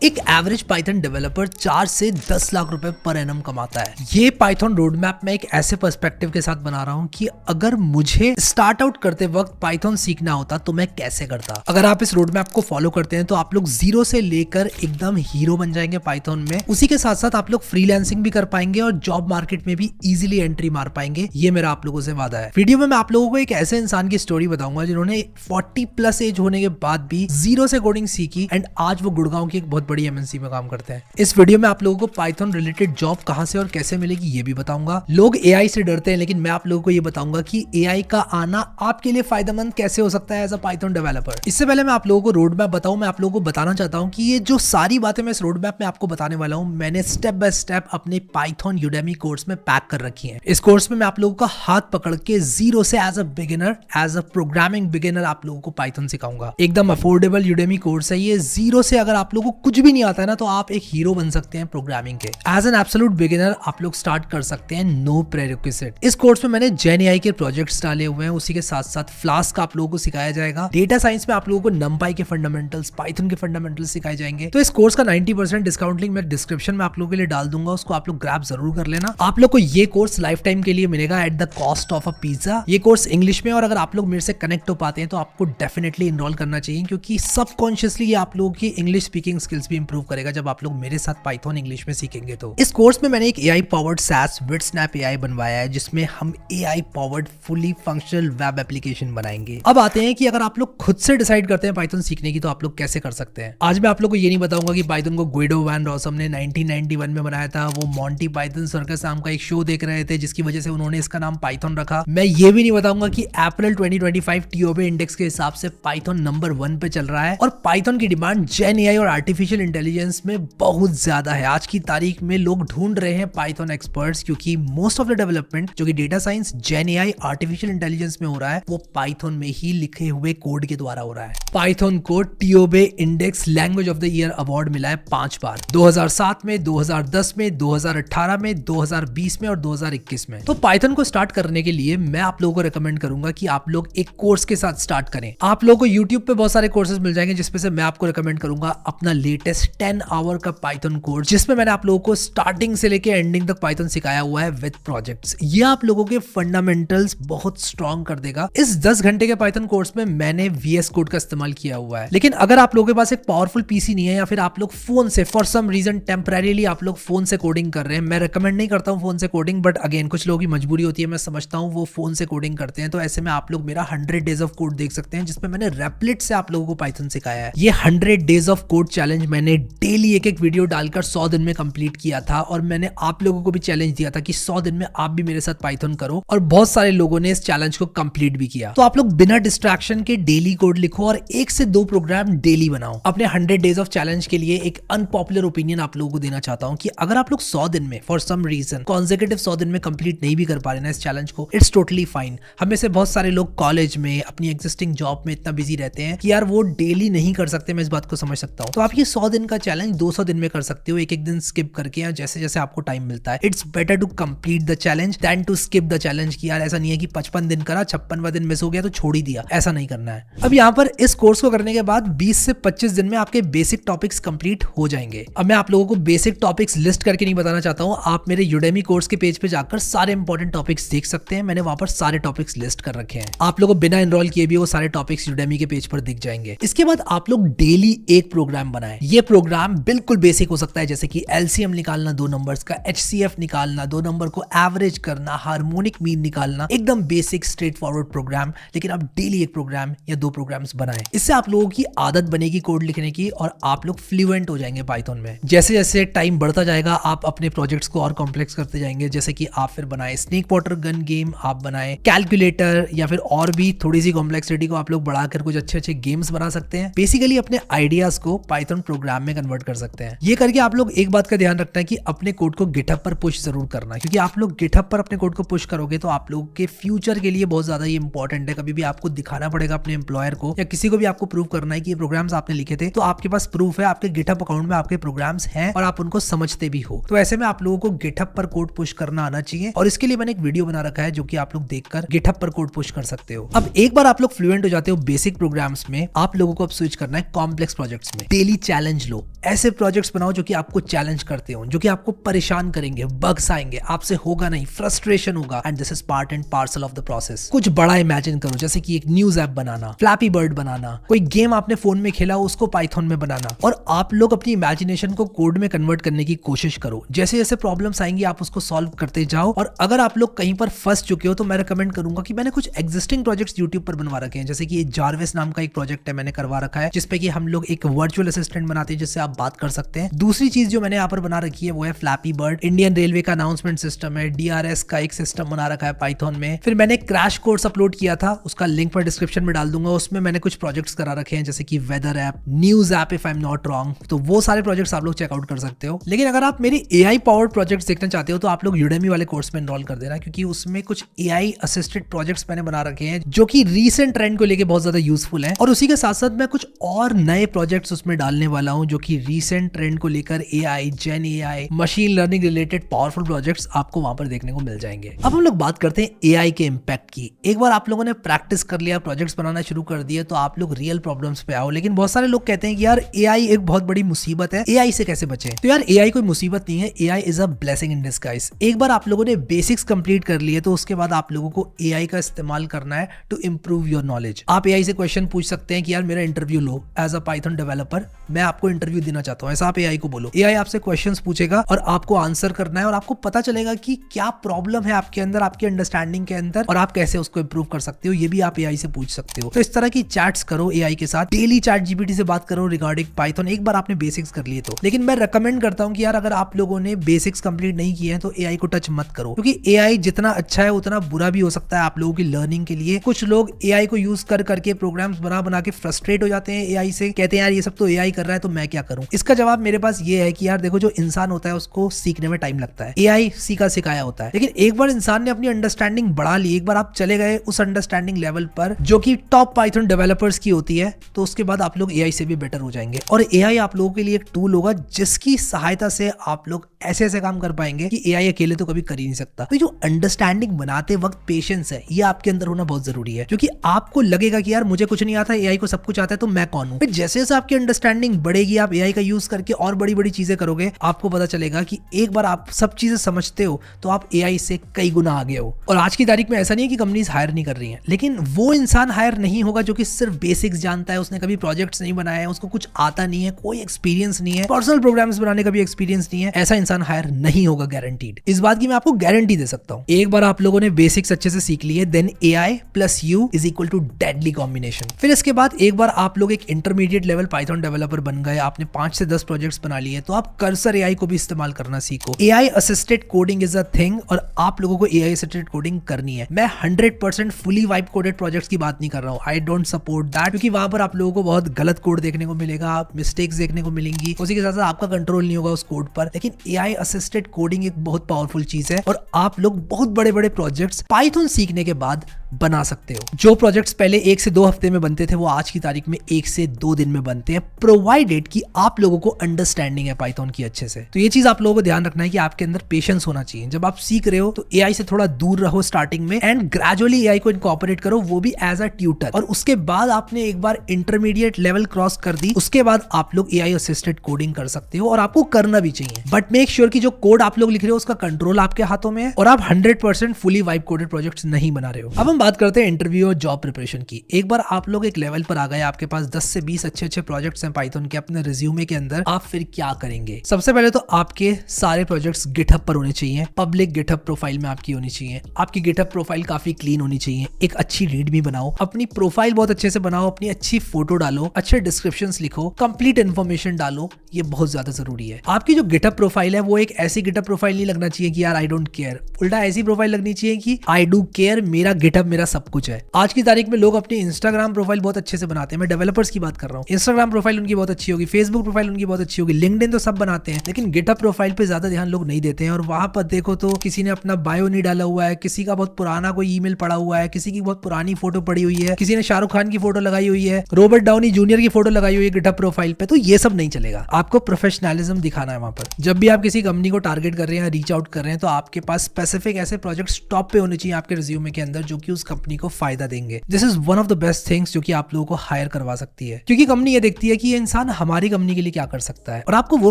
एक average Python developer 4 से 10 लाख रुपए पर एनम कमाता है। ये पाइथन रोड मैप मैं एक ऐसे पर्सपेक्टिव के साथ बना रहा हूँ कि अगर मुझे स्टार्ट आउट करते वक्त पाइथन सीखना होता तो मैं कैसे करता। अगर आप इस रोड मैप को फॉलो करते हैं तो आप लोग जीरो से लेकर एकदम हीरो बन जाएंगे पाइथन में। उसी के साथ साथ आप लोग फ्रीलांसिंग भी कर पाएंगे और जॉब मार्केट में भी इजीली एंट्री मार पाएंगे। ये मेरा आप लोगों से वादा है। वीडियो में मैं आप लोगों को एक ऐसे इंसान की स्टोरी बताऊंगा जिन्होंने 40+ एज होने के बाद भी जीरो से कोडिंग सीखी एंड आज वो गुड़गांव की एक बहुत बड़ी एमएनसी में काम करते हैं। इस वीडियो में आप लोगों को पाइथन रिलेटेड जॉब कहां से और कैसे मिलेगी ये भी बताऊंगा। लोग एआई से डरते हैं लेकिन मैं आप लोगों को ये बताऊंगा कि एआई का आना आपके लिए फायदेमंद कैसे हो सकता है एज अ पाइथन डेवलपर। इससे पहले मैं आप लोगों को रोड मैप बताऊं, मैं आप लोगों को बताना चाहता हूं कि ये जो सारी बातें मैं इस रोड मैप में आपको बताने वाला हूं मैंने स्टेप बाय स्टेप अपने पाइथन यूडेमी कोर्स में पैक कर रखी है। इस कोर्स में मैं आप लोगों का हाथ पकड़ के जीरो से as a beginner, as a programming beginner आप लोगों को पाइथन सिखाऊंगा। एकदम अफोर्डेबल यूडेमी कोर्स है ये। जीरो से अगर आप लोगों को कुछ भी नहीं आता है ना तो आप एक हीरो बन सकते हैं प्रोग्रामिंग के। एज एन एब्सोल्यूट बिगिनर आप लोग स्टार्ट कर सकते हैं, नो प्रेरिक्विजिट। इस कोर्स में मैंने जेन एआई के प्रोजेक्ट्स डाले हुए हैं, उसी के साथ साथ फ्लास्क आप लोगों को सिखाया जाएगा। डेटा साइंस में आप लोगों को नमपाई के फंडामेंटल्स, पाइथन के फंडामेंटल्स सिखाए जाएंगे। तो इस कोर्स का 90% डिस्काउंट लिंक मैं डिस्क्रिप्शन में आप लोगों के लिए डाल दूंगा, उसको आप लोग ग्रैब जरूर कर लेना। आप लोग को ये कोर्स लाइफ टाइम के लिए मिलेगा at the cost of a pizza. ये कोर्स इंग्लिश में और अगर आप लोग मेरे से कनेक्ट हो पाते हैं तो आपको डेफिनेटली इनरोल करना चाहिए क्योंकि सबकॉन्शियसली ये आप लोगों की इंग्लिश स्पीकिंग स्किल्स भी इंप्रूव करेगा जब आप लोग मेरे साथ पाइथन इंग्लिश में सीखेंगे। तो इस कोर्स में मैंने एक AI powered SaaS with snap AI बनवाया है जिसमें हम AI powered fully functional web application बनाएंगे। अब आते हैं कि अगर आप लोग खुद से डिसाइड करते हैं पाइथन सीखने की तो आप लोग कैसे कर सकते हैं। आज मैं आप लोग को ये नहीं बताऊंगा कि पाइथन को गुइडो वैन रॉसम ने 1991 में बनाया था। वो मॉन्टी पाइथन सर्कस नाम का एक शो देख रहे थे जिसकी वजह से उन्होंने इसका नाम पाइथन रखा। मैं ये भी नहीं बताऊंगा कि अप्रैल 2025 टीओबी इंडेक्स के हिसाब से पाइथन नंबर 1 पे चल रहा है और पाइथन की डिमांड जेन एआई और आर्टिफिशियल इंटेलिजेंस में बहुत ज्यादा है। आज की तारीख में लोग ढूंढ रहे हैं पाइथन एक्सपर्ट्स क्योंकि मोस्ट ऑफ द डेवलपमेंट जो कि डेटा साइंस, जेन एआई, आर्टिफिशियल इंटेलिजेंस में हो रहा है वो पाइथन में ही लिखे हुए कोड के द्वारा हो रहा है। पाइथन को TIOBE index language of the year award मिला है 5 बार, 2007 में, 2010 में, 2018 में, 2020 में और 2021 में। तो पाइथन को स्टार्ट करने के लिए मैं आप लोगों को रिकमेंड करूंगा कि आप लोग एक कोर्स के साथ स्टार्ट करें। आप लोगों को यूट्यूब पे बहुत सारे कोर्सेज मिल जाएंगे जिसमें से मैं आपको रिकमेंड करूंगा अपना लेटेस्ट 10 आवर का पाइथन कोर्स जिसमें मैंने आप लोगों को स्टार्टिंग से लेकर एंडिंग तक पाइथन सिखाया हुआ है विद प्रोजेक्ट्स। ये आप लोगों के फंडामेंटल्स बहुत स्ट्रॉन्ग कर देगा। इस 10 घंटे के पाइथन कोर्स में मैंने VS कोड का इस्तेमाल किया हुआ है। लेकिन अगर आप लोगों के पास एक पावरफुल पीसी नहीं है या फिर आप लोग फोन से फॉर सम रीजन टेम्परेरीली आप लोग फोन से कोडिंग कर रहे हैं, मैं रिकमेंड नहीं करता हूं फोन से कोडिंग, बट अगेन कुछ लोगों की मजबूरी होती है, मैं समझता हूं, वो फोन से कोडिंग करते हैं। तो ऐसे में आप लोग मेरा 100 डेज ऑफ कोड देख सकते हैं जिसमें मैंने रेपलेट से आप लोगों को पाइथन सिखाया है। ये 100 डेज ऑफ कोड चैलेंज मैंने डेली एक वीडियो डालकर 100 दिन में कंप्लीट किया था और मैंने आप लोगों को भी चैलेंज दिया था कि 100 दिन में आप भी मेरे साथ पाइथन करो और बहुत सारे लोगों ने इस चैलेंज को कंप्लीट भी किया। तो आप लोग बिना डिस्ट्रैक्शन के डेली कोड लिखो और 1 से 2 प्रोग्राम डेली बनाओ। अपने 100 डेज ऑफ चैलेंज के लिए एक अनपॉपुलर ओपिनियन आप लोगों को देना चाहता हूं कि अगर आप लोग 100 दिन में फॉर सम रीजन कॉन्सेक्यूटिव 100 दिन में कंप्लीट नहीं भी कर पा रहे ना इस चैलेंज को, इट्स टोटली फाइन। हमें से बहुत सारे लोग कॉलेज में अपनी एग्जिस्टिंग जॉब में इतना बिजी रहते हैं कि यार वो डेली नहीं कर सकते, मैं इस बात को समझ सकता हूं। तो आप ये 100 दिन का चैलेंज 200 दिन में कर सकते हो, एक एक दिन स्किप करके या जैसे जैसे आपको टाइम मिलता है। It's better to complete the challenge than to skip the challenge कि यार ऐसा नहीं है कि 55 दिन करा, 56वां दिन मिस हो गया तो छोड़ ही दिया, ऐसा नहीं करना है। अब यहाँ पर इस कोर्स को करने के बाद 20 से 25 दिन में आपके बेसिक टॉपिक्स कंप्लीट हो जाएंगे। अब मैं आप लोगों को बेसिक टॉपिक्स लिस्ट करके नहीं बताना चाहता हूँ, आप मेरे यूडेमी कोर्स के पेज पे जाकर सारे इंपॉर्टेंट टॉपिक्स देख सकते हैं। मैंने वहां पर सारे टॉपिक्स लिस्ट कर रखे हैं। आप लोगों को बिना एनरोल किए भी वो सारे टॉपिक्स यूडेमी के पेज पर दिख जाएंगे। इसके बाद आप लोग डेली एक प्रोग्राम बनाएं। ये प्रोग्राम बिल्कुल बेसिक हो सकता है जैसे कि LCM निकालना 2 नंबर्स का, HCF निकालना, 2 नंबर को एवरेज करना, हार्मोनिक मीन निकालना, एकदम बेसिक स्ट्रेट फॉरवर्ड प्रोग्राम। लेकिन आप डेली एक प्रोग्राम या 2 प्रोग्राम्स बनाएं। इससे आप लोगों की आदत बनेगी कोड लिखने की और आप लोग फ्लुएंट हो जाएंगे पाइथन में। जैसे जैसे टाइम बढ़ता जाएगा आप अपने प्रोजेक्ट्स को और कॉम्प्लेक्स करते जाएंगे। जैसे कि आप फिर बनाए स्नेक वाटर गन गेम, आप बनाए कैलकुलेटर या फिर और भी थोड़ी सी कॉम्प्लेक्सिटी को आप लोग बढ़ाकर कुछ अच्छे अच्छे गेम्स बना सकते हैं। बेसिकली अपने आइडियाज को पाइथन प्रोग्राम में कन्वर्ट कर सकते हैं। ये करके आप लोग एक बात का ध्यान रखना है कि अपने कोड को गिटहब पर पुश जरूर करना, क्योंकि आप लोग गिटहब पर अपने कोड को पुश करोगे तो आप लोग के फ्यूचर के लिए बहुत ज्यादा ये इंपॉर्टेंट है। कभी भी आपको दिखाना पड़ेगा अपने एम्प्लॉयर को या किसी को भी आपको प्रूव करना है कि ये प्रोग्राम्स आपने लिखे थे, तो आपके पास प्रूफ है, आपके गिटहब अकाउंट में आपके प्रोग्राम्स हैं और आप उनको समझते भी हो। तो ऐसे में आप लोगों को गिटहब पर कोड पुश करना आना चाहिए और इसके लिए मैंने एक वीडियो बना रखा है जो कि आप लोग देखकर गिटहब पर कोड पुश कर सकते हो। अब एक बार आप लोग फ्लुएंट हो जाते हो बेसिक प्रोग्राम्स में, आप लोगों को अब स्विच करना है कॉम्प्लेक्स प्रोजेक्ट्स में। डेली चैलेंज चैलेंज लो, ऐसे प्रोजेक्ट्स बनाओ जो कि आपको चैलेंज करते हो, जो कि आपको परेशान करेंगे, बग्स आएंगे, आपसे होगा नहीं, फ्रस्ट्रेशन होगा, and this is part and parcel of the process. कुछ बड़ा इमेजिन करो, जैसे कि एक न्यूज ऐप बनाना, फ्लैपी बर्ड बनाना, कोई गेम आपने फोन में खेला हो उसको पाइथन में बनाना, और आप लोग अपनी इमेजिनेशन को कोड में कन्वर्ट करने की कोशिश करो। जैसे जैसे प्रॉब्लम्स आएंगी आप उसको सॉल्व करते जाओ, और अगर आप लोग कहीं पर फंस चुके हो तो मैं रिकमेंड करूंगा कि मैंने कुछ एग्जिस्टिंग प्रोजेक्ट्स यूट्यूब पर बनवा रखे हैं, जैसे कि जारविस नाम का एक प्रोजेक्ट है मैंने करवा रखा है, जिसपे कि हम लोग एक वर्चुअल असिस्टेंट बनाते हैं जिससे आप बात कर सकते हैं। दूसरी चीज जो मैंने यहाँ पर बना रखी है वो है फ्लैपी बर्ड, इंडियन रेलवे का अनाउंसमेंट सिस्टम है, DRS का एक सिस्टम बना रखा है पाइथन में। फिर मैंने क्रैश कोर्स अपलोड किया था, उसका लिंक पर डिस्क्रिप्शन में डाल दूंगा, उसमें मैंने कुछ प्रोजेक्ट्स करा रखे हैं जैसे कि weather app, news app if I am not wrong, तो वो सारे प्रोजेक्ट्स आप लोग चेकआउट कर सकते हो। लेकिन अगर आप मेरी AI पावर्ड प्रोजेक्ट्स देखना चाहते हो तो आप लोग यूडेमी वाले कोर्स में एनरोल कर देना, क्योंकि उसमें कुछ AI असिस्टेड प्रोजेक्ट्स मैंने बना रखे हैं जो कि रीसेंट ट्रेंड को लेके बहुत ज्यादा यूजफुल है, और उसी के साथ साथ मैं कुछ और नए प्रोजेक्ट्स उसमें डालने वाला हूं जो कि रीसेंट ट्रेंड को लेकर AI, जेन AI, machine learning related powerful projects आपको वहां पर देखने को मिल जाएंगे। अब हम लोग बात करते हैं AI के इम्पैक्ट की। एक बार आप लोगों ने प्रैक्टिस कर लिया, प्रोजेक्ट्स बनाना शुरू कर दिए, तो आप लोग रियल प्रॉब्लम्स पे आओ। लेकिन बहुत सारे लोग कहते हैं कि यार AI एक बहुत बड़ी मुसीबत है, AI से कैसे बचे? तो यार AI कोई मुसीबत नहीं है, AI is a blessing in disguise. एक बार आप लोगों ने बेसिक्स कंप्लीट कर लिए तो उसके बाद आप लोगों को AI का इस्तेमाल करना है टू इंप्रूव योर नॉलेज। आप AI से क्वेश्चन पूछ सकते हैं कि यार मेरा इंटरव्यू लो एज अ पाइथन डेवलपर, मैं आपको इंटरव्यू देना चाहता हूं, ऐसा आप AI को बोलो। AI आपसे क्वेश्चंस पूछेगा और आपको आंसर करना है, और आपको पता चलेगा कि क्या प्रॉब्लम है आपके अंदर, आपके अंडरस्टैंडिंग के अंदर, और आप कैसे उसको इंप्रूव कर सकते हो, ये भी आप AI से पूछ सकते हो। तो इस तरह की चैट्स करो AI के साथ, डेली चैट GPT से बात करो रिगार्डिंग पाइथन, एक बार आपने बेसिक्स कर लिए तो। लेकिन मैं रेकमेंड करता हूं कि यार अगर आप लोगों ने बेसिक्स कंप्लीट नहीं किए हैं तो AI को टच मत करो, क्योंकि AI जितना अच्छा है उतना बुरा भी हो सकता है आप लोगों की लर्निंग के लिए। कुछ लोग AI को यूज कर करके प्रोग्राम्स बना के फ्रस्ट्रेट हो जाते हैं AI से, कहते हैं यार ये सब तो AI कर रहा है तो मैं क्या करूं। इसका जवाब मेरे पास ये है कि यार देखो, जो इंसान होता है उसको सीखने में टाइम लगता है, AI सीखा सिखाया होता है, लेकिन एक बार इंसान ने अपनी अंडरस्टैंडिंग बढ़ा ली, एक बार आप चले गए उस अंडरस्टैंडिंग लेवल पर जो कि टॉप पाइथन डेवलपर्स की होती है, तो उसके बाद आप लोग AI से भी बेटर हो जाएंगे। और AI आप लोगों के लिए एक टूल होगा जिसकी सहायता से आप लोग ऐसे ऐसे काम कर पाएंगे कि AI अकेले तो कभी कर ही नहीं सकता। तो जो अंडरस्टैंडिंग बनाते वक्त पेशेंस है, ये आपके अंदर होना बहुत जरूरी है, क्योंकि आपको लगेगा कि यार मुझे कुछ नहीं आता, AI को सब कुछ आता है, तो मैं कौन हूं। फिर जैसे जैसे आपकी अंडरस्टैंडिंग बढ़ेगी, आप AI का यूज करके और बड़ी बड़ी चीजें करोगे, आपको पता चलेगा कि एक बार आप सब चीजें समझते हो तो आप AI से कई गुना आगे हो। और आज की तारीख में ऐसा नहीं है कि कंपनीज हायर नहीं कर रही हैं, लेकिन वो इंसान हायर नहीं होगा जो कि सिर्फ बेसिक्स जानता है, उसने कभी प्रोजेक्ट्स नहीं बनाए हैं, उसको कुछ आता नहीं है, कोई एक्सपीरियंस नहीं है, पर्सनल प्रोग्राम्स बनाने का भी एक्सपीरियंस नहीं है, ऐसा इंसान हायर नहीं होगा गारंटीड। इस बात की मैं आपको गारंटी दे सकता हूं। एक बार आप लोगों ने बेसिक्स अच्छे से सीख लिए, then AI plus you is equal to deadly combination. फिर इसके बाद एक बार आप लोग एक इंटरमीडिएट लेवल पाइथन डेवलपर बन गए, आपने 5 से 10 प्रोजेक्ट्स बना लिए, तो आप कर्सर AI को भी इस्तेमाल करना सीखो। AI assisted coding is a thing, और आप लोगों को AI असिस्टेड कोडिंग करनी है। मैं 100% फुली वाइब कोडेड प्रोजेक्ट्स की बात नहीं कर रहा हूं, आई डोंट सपोर्ट दैट, क्योंकि वहां पर आप लोगों को बहुत गलत कोड देखने को मिलेगा, मिस्टेक्स देखने को मिलेंगी, उसी के साथ साथ आपका कंट्रोल नहीं होगा उस कोड पर। लेकिन AI असिस्टेड कोडिंग एक बहुत पावरफुल चीज है, और आप लोग बहुत बड़े बड़े प्रोजेक्ट्स पाइथन सीखने के बाद बना सकते हो। जो प्रोजेक्ट्स पहले 1 से 2 हफ्ते में बनते थे वो आज की तारीख में 1 से 2 दिन में बनते हैं, प्रोवाइडेड कि आप लोगों को अंडरस्टैंडिंग है पाइथन की अच्छे से। तो ये चीज आप लोगों को ध्यान रखना है कि आपके अंदर पेशेंस होना चाहिए। जब आप सीख रहे हो तो AI से थोड़ा दूर रहो स्टार्टिंग में, एंड ग्रेजुअली AI को इनकॉर्पोरेट करो, वो भी एज अ ट्यूटर। और उसके बाद आपने एक बार इंटरमीडिएट लेवल क्रॉस कर दी, उसके बाद आप लोग AI असिस्टेड कोडिंग कर सकते हो, और आपको करना भी चाहिए। बट मेक श्योर कि जो कोड आप लोग लिख रहे हो उसका कंट्रोल आपके हाथों में है, और आप 100% फुली वाइब कोडेड प्रोजेक्ट्स नहीं बना रहे हो। अब हम बात करते हैं इंटरव्यू और जॉब प्रिपरेशन की। एक बार आप लोग एक लेवल पर आ गए, आपके पास 10 से 20 अच्छे प्रोजेक्ट्स हैं पाइथन के अपने रिज्यूमे के अंदर, आप फिर क्या करेंगे? सबसे पहले तो आपके सारे प्रोजेक्ट्स गिटहब पर होने चाहिए, पब्लिक गिटहब प्रोफाइल में आपकी होनी चाहिए। आपकी गिटहब प्रोफाइल काफी क्लीन होनी चाहिए, एक अच्छी रीडमी बनाओ, अपनी प्रोफाइल बहुत अच्छे से बनाओ, अपनी अच्छी फोटो डालो, अच्छे डिस्क्रिप्शंस लिखो, कंप्लीट इन्फॉर्मेशन डालो, ये बहुत ज्यादा जरूरी है। आपकी जो गिटहब प्रोफाइल है वो एक ऐसी गिटहब प्रोफाइल नहीं लगना चाहिए कि यार आई डोंट केयर, उल्टा ऐसी प्रोफाइल लगनी चाहिए कि आई डू केयर, मेरा गिटहब मेरा सब कुछ है। आज की तारीख में लोग अपनी इंस्टाग्राम प्रोफाइल बहुत अच्छे से बनाते हैं, मैं डेवलपर्स की बात कर रहा हूँ। इंस्टाग्राम प्रोफाइल उनकी बहुत अच्छी होगी, फेसबुक प्रोफाइल उनकी बहुत अच्छी होगी, लिंक्डइन तो सब बनाते हैं, लेकिन गिटहब प्रोफाइल पे ज्यादा ध्यान लोग नहीं देते हैं। और वहां पर देखो तो किसी ने अपना बायो नहीं डाला हुआ है, किसी का बहुत पुराना कोई ईमेल पड़ा हुआ है, किसी की बहुत पुरानी फोटो पड़ी हुई है, किसी ने शाहरुख खान की फोटो लगाई हुई है, रॉबर्ट डाउनी जूनियर की फोटो लगाई हुई है गिटहब प्रोफाइल पे। तो ये सब नहीं चलेगा, आपको प्रोफेशनलिज्म दिखाना है वहां पर। जब भी आप किसी किसी कंपनी को टारगेट कर रहे हैं, रीच आउट कर रहे हैं, तो आपके पास स्पेसिफिक ऐसे प्रोजेक्ट्स टॉप पे होने चाहिए आपके रिज्यूमे के अंदर जो कि उस कंपनी को फायदा देंगे। This is one of the best things जो कि आप लोगों को हायर करवा सकती है, क्योंकि कंपनी ये देखती है कि ये इंसान हमारी कंपनी के लिए क्या कर सकता है, और आपको वो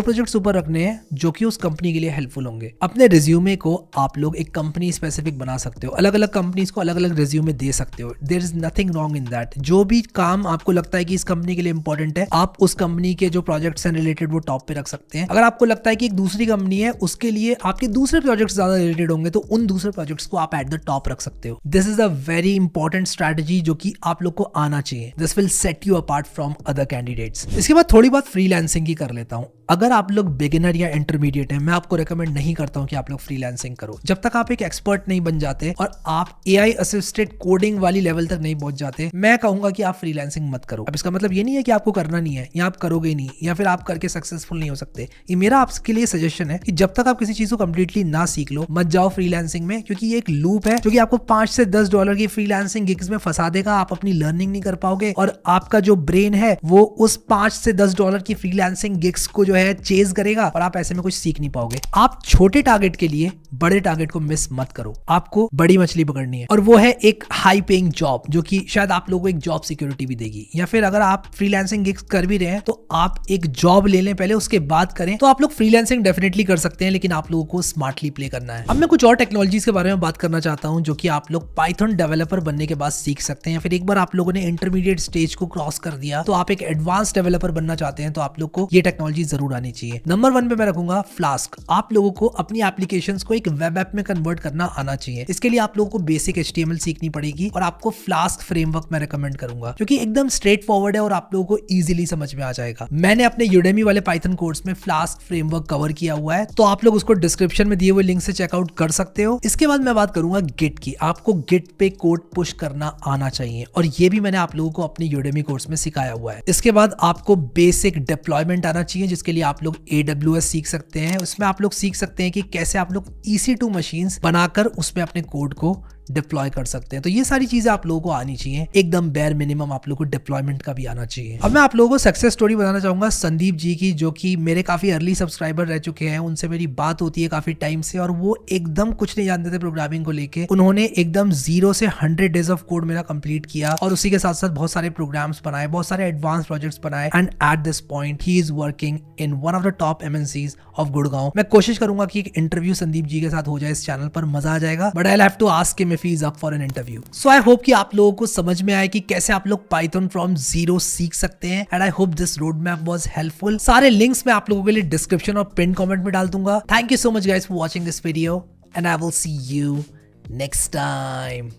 प्रोजेक्ट्स ऊपर रखने हैं जो कि उस कंपनी के लिए हेल्पफुल होंगे। अपने रिज्यूमे को आप लोग एक कंपनी स्पेसिफिक बना सकते हो, अलग अलग कंपनीज को अलग अलग रिज्यूमे दे सकते हो। There is nothing wrong in that. जो भी काम आपको लगता है कि इस कंपनी के लिए इंपॉर्टेंट है, आप उस कंपनी के जो प्रोजेक्ट्स हैं रिलेटेड वो टॉप पे रख सकते हैं। अगर आपको लगता है कि एक दूसरी कंपनी है, उसके लिए आपके दूसरे प्रोजेक्ट्स ज्यादा रिलेटेड होंगे, तो उन दूसरे प्रोजेक्ट्स को आप एट द टॉप रख सकते हो। This is a very important strategy जो कि आप लोग को आना चाहिए। This will set you apart from other candidates. इसके बाद थोड़ी बात फ्रीलांसिंग की कर लेता हूं। अगर आप लोग बिगिनर या इंटरमीडिएट हैं, मैं आपको रेकमेंड नहीं करता हूं कि आप लोग फ्रीलांसिंग करो। जब तक आप एक एक्सपर्ट नहीं बन जाते और आप एआई असिस्टेड कोडिंग वाली लेवल तक नहीं पहुंच जाते, मैं कहूंगा कि आप फ्रीलांसिंग मत करो। अब इसका मतलब ये नहीं है कि आपको करना नहीं है या आप करोगे नहीं या फिर आप करके सक्सेसफुल नहीं हो सकते। ये मेरा आपके लिए सजेशन है कि जब तक आप किसी चीज को कंप्लीटली ना सीख लो, मत जाओ फ्रीलांसिंग में, क्योंकि ये एक लूप है जो कि आपको $5 से $10 की फ्रीलांसिंग गिग्स में फंसा देगा। आप अपनी लर्निंग नहीं कर पाओगे और आपका जो ब्रेन है वो उस $5 से $10 की फ्रीलांसिंग गिग्स को जो है चेज करेगा और आप ऐसे में कुछ सीख नहीं पाओगे। आप छोटे टारगेट के लिए बड़े टारगेट को मिस मत करो। आपको बड़ी मछली पकड़नी है और वो है एक हाई पेइंग जॉब जो कि शायद आप लोगों को एक जॉब सिक्योरिटी भी देगी। या फिर अगर आप फ्रीलांसिंग गिग्स कर भी रहे हैं तो आप एक जॉब ले लें पहले, उसके बाद करें। तो आप लोग फ्रीलांसिंग डेफिनेटली कर सकते हैं, लेकिन आप लोगों को स्मार्टली प्ले करना है। अब मैं कुछ और टेक्नोलॉजीज के बारे में बात करना चाहता हूं जो कि आप लोग पाइथन डेवलपर बनने के बाद सीख सकते हैं, या फिर एक बार आप लोगों ने इंटरमीडिएट स्टेज को क्रॉस कर दिया तो आप एक एडवांस डेवलपर बनना चाहते हैं, तो आप लोग को ये टेक्नोलॉजी जरूर आनी चाहिए। नंबर 1 पे मैं रखूंगा फ्लास्क। आप लोगों को अपनी एप्लीकेशंस को एक वेब ऐप में कन्वर्ट करना आना चाहिए। इसके लिए आप लोगों को बेसिक HTML सीखनी पड़ेगी और आपको फ्लास्क फ्रेमवर्क मैं रेकमेंड करूंगा, क्योंकि एकदम स्ट्रेट फॉरवर्ड है और आप लोगों को इजीली समझ में आ जाएगा। मैंने अपने यूडेमी वाले पाइथन कोर्स में फ्लास्क फ्रेमवर्क कवर किया हुआ है, तो आप लोग उसको डिस्क्रिप्शन में दिए हुए लिंक से चेकआउट कर सकते हो। इसके बाद मैं बात करूंगा गिट की। आपको गिट पे कोड पुश करना आना चाहिए और ये भी मैंने आप लोगों को अपने यूडेमी कोर्स में सिखाया हुआ है। इसके बाद आपको बेसिक डिप्लॉयमेंट आना चाहिए, जिसके लिए आप लोग AWS सीख सकते हैं। उसमें आप लोग सीख सकते हैं कि कैसे आप लोग EC2 मशीन्स बनाकर उसमें अपने कोड को डिप्लॉय कर सकते हैं। तो ये सारी चीजें आप लोगों को आनी चाहिए। एकदम बेयर मिनिमम आप लोगों को डिप्लॉयमेंट का भी आना चाहिए। अब मैं आप लोगों को सक्सेस स्टोरी बताना चाहूंगा संदीप जी की, जो कि मेरे काफी अर्ली सब्सक्राइबर रह चुके हैं। उनसे मेरी बात होती है काफी टाइम से और वो एकदम कुछ नहीं जानते थे प्रोग्रामिंग को लेके। उन्होंने एकदम 0 से 100 डेज ऑफ कोड मेरा कंप्लीट किया और उसी के साथ साथ बहुत सारे प्रोग्राम्स बनाए, बहुत सारे एडवांस प्रोजेक्ट्स बनाए, and at this point he is working in one of the top MNCs of Gurgaon. मैं कोशिश करूंगा कि एक इंटरव्यू संदीप जी के साथ हो जाए इस चैनल पर, मजा आ जाएगा, but I have to ask him if he is up for an interview. So I hope कि आप लोगों को समझ में आए कि कैसे आप लोग पाइथन फ्रॉम जीरो सीख सकते हैं, and I hope this road map was helpful. सारे लिंक्स मैं आप लोगों के लिए डिस्क्रिप्शन और पिन कमेंट में डाल दूंगा। Thank you so much guys for watching this video and I will see you next time.